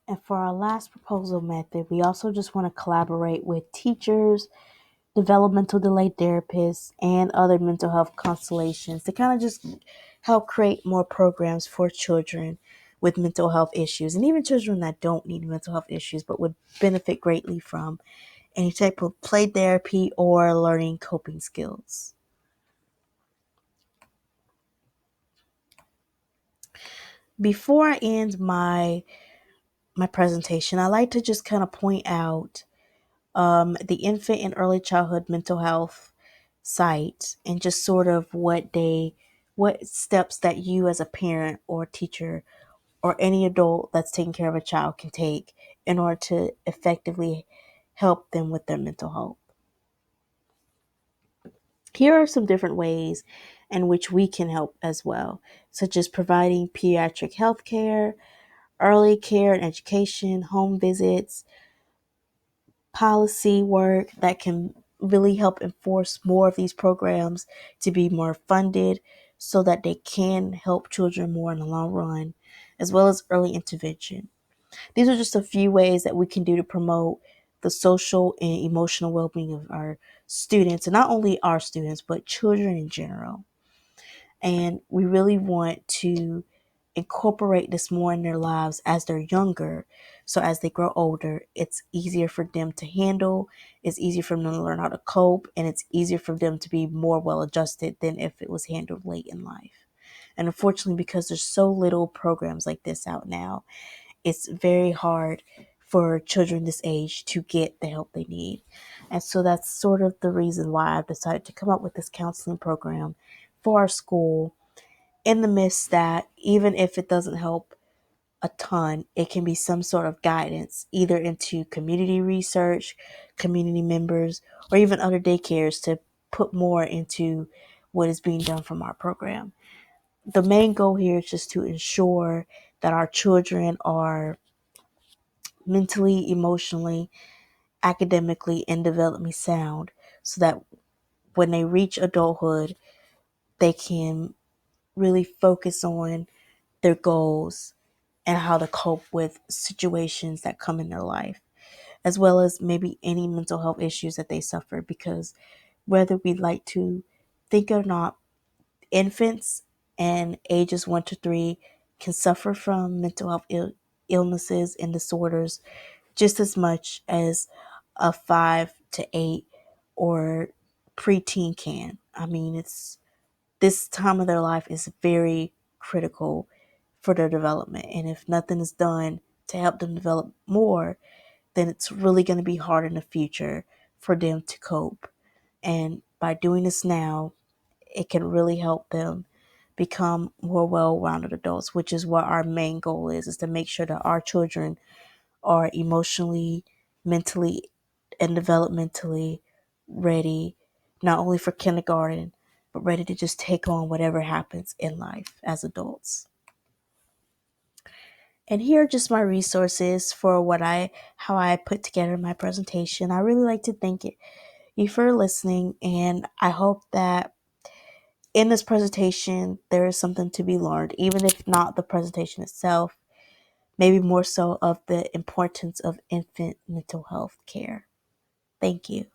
And for our last proposal method, we also just want to collaborate with teachers, developmental delay therapists, and other mental health constellations to kind of just help create more programs for children with mental health issues, and even children that don't need mental health issues but would benefit greatly from any type of play therapy or learning coping skills. Before I end my presentation, I like to just kind of point out the infant and early childhood mental health site, and just sort of what steps that you as a parent or teacher or any adult that's taking care of a child can take in order to effectively help them with their mental health. Here are some different ways in which we can help as well, such as providing pediatric health care, early care and education, home visits, policy work that can really help enforce more of these programs to be more funded so that they can help children more in the long run, as well as early intervention. These are just a few ways that we can do to promote the social and emotional well being of our students, and not only our students, but children in general. And we really want to incorporate this more in their lives as they're younger. So as they grow older, it's easier for them to handle, it's easier for them to learn how to cope, and it's easier for them to be more well adjusted than if it was handled late in life. And unfortunately, because there's so little programs like this out now, it's very hard for children this age to get the help they need. And so that's sort of the reason why I've decided to come up with this counseling program for our school, in the midst that even if it doesn't help a ton, it can be some sort of guidance either into community research, community members, or even other daycares to put more into what is being done from our program. The main goal here is just to ensure that our children are mentally, emotionally, academically, and developmentally sound so that when they reach adulthood, they can really focus on their goals and how to cope with situations that come in their life, as well as maybe any mental health issues that they suffer. Because whether we like to think or not, infants and ages 1 to 3 can suffer from mental health illnesses and disorders just as much as a 5 to 8 or preteen can. I mean, it's this time of their life is very critical for their development. And if nothing is done to help them develop more, then it's really going to be hard in the future for them to cope. And by doing this now, it can really help them become more well-rounded adults, which is what our main goal is to make sure that our children are emotionally, mentally, and developmentally ready, not only for kindergarten, but ready to just take on whatever happens in life as adults. And here are just my resources for how I put together my presentation. I really like to thank you for listening, and I hope that in this presentation there is something to be learned, even if not the presentation itself, maybe more so of the importance of infant mental health care. Thank you.